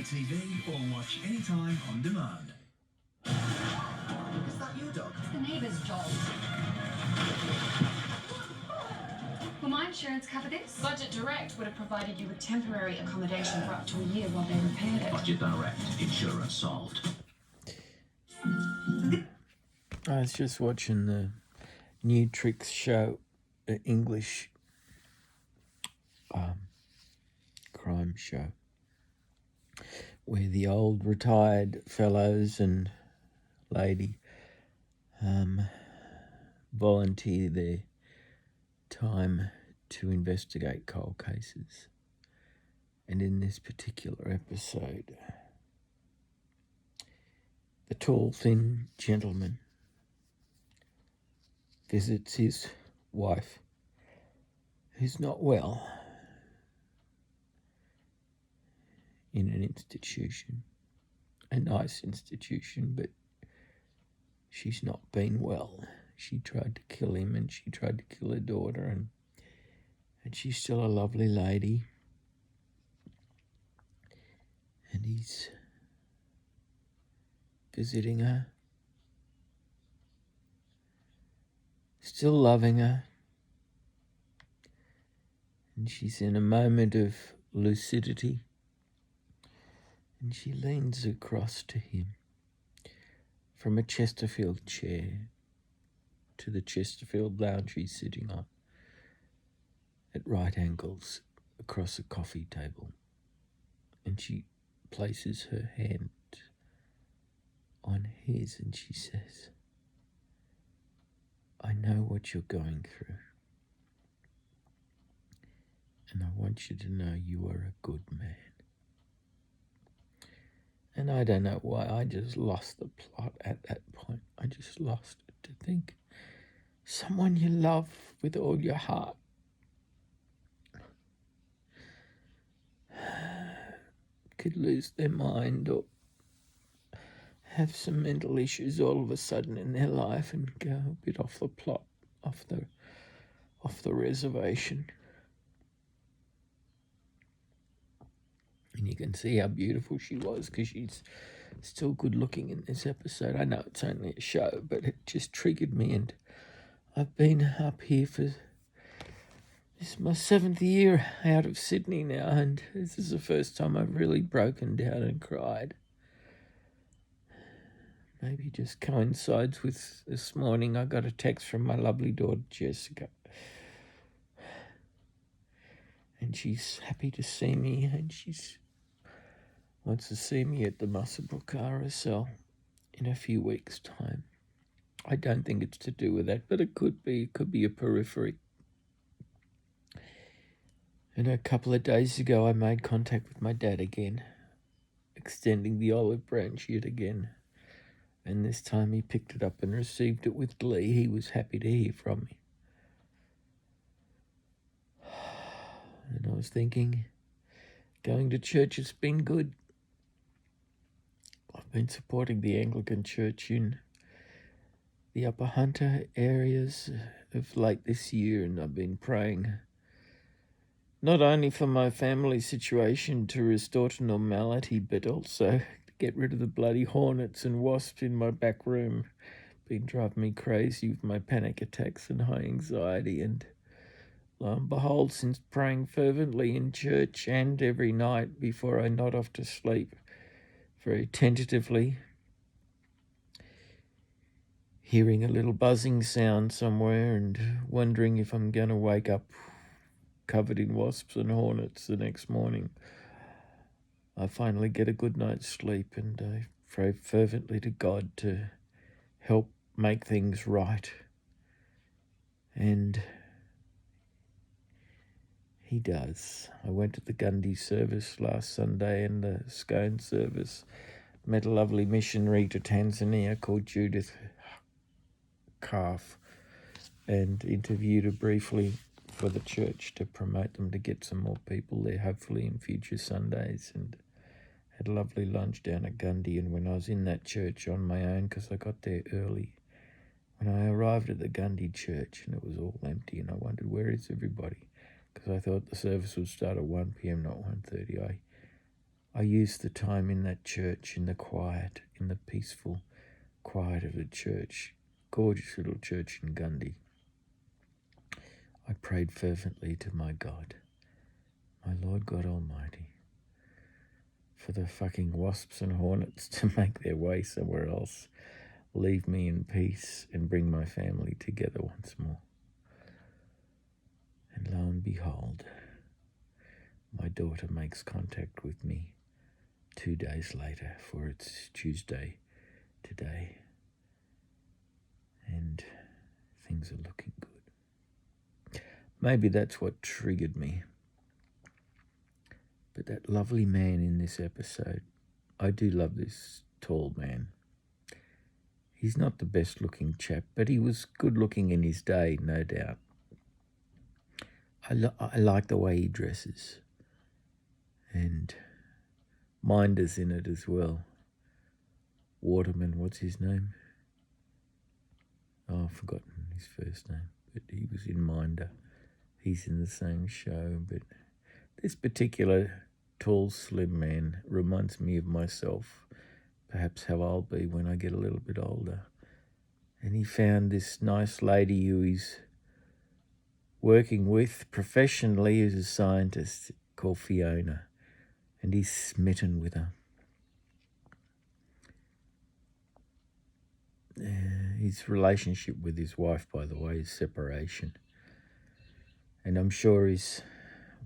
UKTV or watch anytime on demand. Is that your dog? It's the neighbour's dog. Will my insurance cover this? Budget Direct would have provided you with temporary accommodation for up to a year while they repaired it. Budget Direct. Insurance solved. I was just watching the new Tricks show, English crime show, where the old retired fellows and lady volunteer their time to investigate cold cases. And in this particular episode, the tall, thin gentleman visits his wife, who's not well, in an institution, a nice institution, but she's not been well. She tried to kill him and she tried to kill her daughter, and she's still a lovely lady. And he's visiting her, still loving her, and she's in a moment of lucidity, and she leans across to him from a Chesterfield chair to the Chesterfield lounge he's sitting on at right angles across a coffee table, and she places her hand on his and she says, "I know what you're going through, and I want you to know you are a good man." And I don't know why, I just lost the plot at that point. I just lost it, to think someone you love with all your heart could lose their mind or have some mental issues all of a sudden in their life and go a bit off the plot, off the reservation. And you can see how beautiful she was, because she's still good looking in this episode. I know it's only a show, but it just triggered me, and I've been up here for, this is my 7th year out of Sydney now, and this is the first time I've really broken down and cried. Maybe just coincides with this morning I got a text from my lovely daughter Jessica, and she's happy to see me, and she's wants to see me at the Muswellbrook RSL in a few weeks' time. I don't think it's to do with that, but it could be. It could be a periphery. And a couple of days ago, I made contact with my dad again, extending the olive branch yet again. And this time he picked it up and received it with glee. He was happy to hear from me. And I was thinking, going to church has been good. I've been supporting the Anglican Church in the Upper Hunter areas of late this year, and I've been praying not only for my family situation to restore to normality, but also to get rid of the bloody hornets and wasps in my back room. Been driving me crazy with my panic attacks and high anxiety, and lo and behold, since praying fervently in church and every night before I nod off to sleep, very tentatively, hearing a little buzzing sound somewhere and wondering if I'm going to wake up covered in wasps and hornets the next morning, I finally get a good night's sleep, and I pray fervently to God to help make things right. And He does. I went to the Gundy service last Sunday and the Scone service. Met a lovely missionary to Tanzania called Judith Calf, and interviewed her briefly for the church to promote them to get some more people there, hopefully in future Sundays, and had a lovely lunch down at Gundy. And when I was in that church on my own, because I got there early, when I arrived at the Gundy church and it was all empty, and I wondered, where is everybody? Because I thought the service would start at 1 p.m, not 1:30. I used the time in that church, in the quiet, in the peaceful quiet of the church, gorgeous little church in Gundy. I prayed fervently to my God, my Lord God Almighty, for the fucking wasps and hornets to make their way somewhere else, leave me in peace and bring my family together once more. And lo and behold, my daughter makes contact with me 2 days later, for it's Tuesday today, and things are looking good. Maybe that's what triggered me. But that lovely man in this episode, I do love this tall man. He's not the best looking chap, but he was good looking in his day, no doubt. I like the way he dresses. And Minder's in it as well. Waterman, what's his name? Oh, I've forgotten his first name, but he was in Minder. He's in the same show, but this particular tall, slim man reminds me of myself, perhaps how I'll be when I get a little bit older. And he found this nice lady who he's working with professionally as a scientist called Fiona, and he's smitten with her. His relationship with his wife, by the way, is separation. And I'm sure his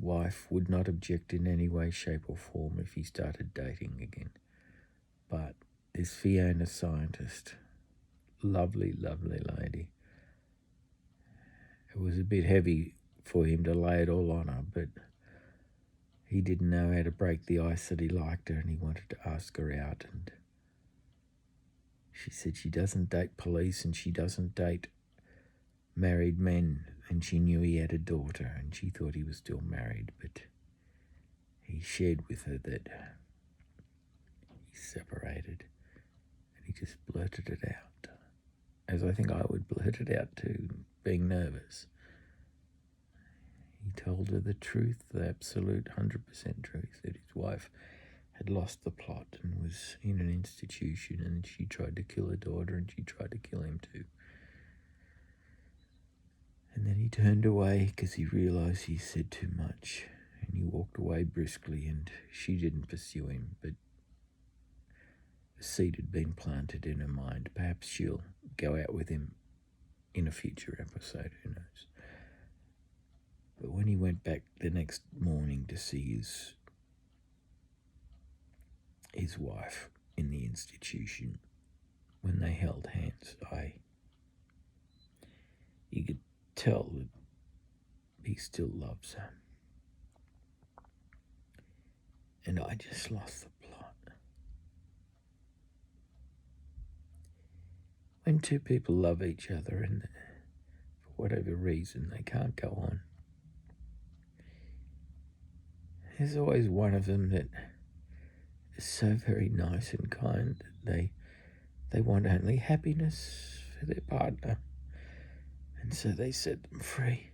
wife would not object in any way, shape or form if he started dating again. But this Fiona scientist, lovely, lovely lady. It was a bit heavy for him to lay it all on her, but he didn't know how to break the ice that he liked her, and he wanted to ask her out. And she said she doesn't date police and she doesn't date married men, and she knew he had a daughter and she thought he was still married, but he shared with her that he's separated, and he just blurted it out, as I think I would blurt it out too, being nervous. He told her the truth, the absolute 100% truth, that his wife had lost the plot and was in an institution, and she tried to kill her daughter and she tried to kill him too. And then he turned away because he realised he said too much, and he walked away briskly, and she didn't pursue him, but a seed had been planted in her mind. Perhaps she'll go out with him in a future episode, who knows. But when he went back the next morning to see his wife in the institution, when they held hands, you could tell that he still loves her. And I just lost the plot. When two people love each other and for whatever reason they can't go on, there's always one of them that is so very nice and kind that they want only happiness for their partner, and so they set them free.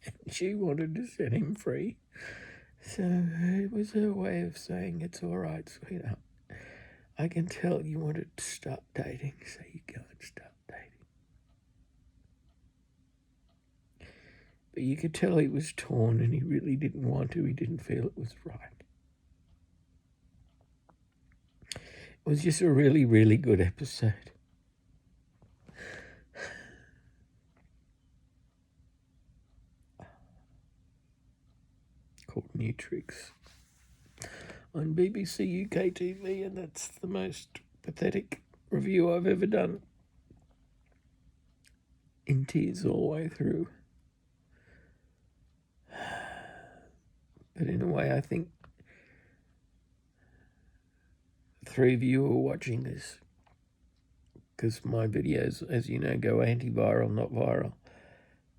And she wanted to set him free, so it was her way of saying, it's all right, sweetheart. I can tell you wanted to start dating, so you go and start dating. But you could tell he was torn and he really didn't want to. He didn't feel it was right. It was just a really, really good episode. Called New Tricks on BBC UKTV, and that's the most pathetic review I've ever done. In tears all the way through. But in a way, I think the three of you are watching this, because my videos, as you know, go antiviral, not viral.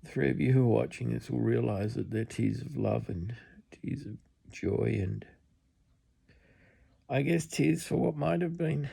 The three of you who are watching this will realise that they're tears of love and tears of joy, and I guess tears for what might have been.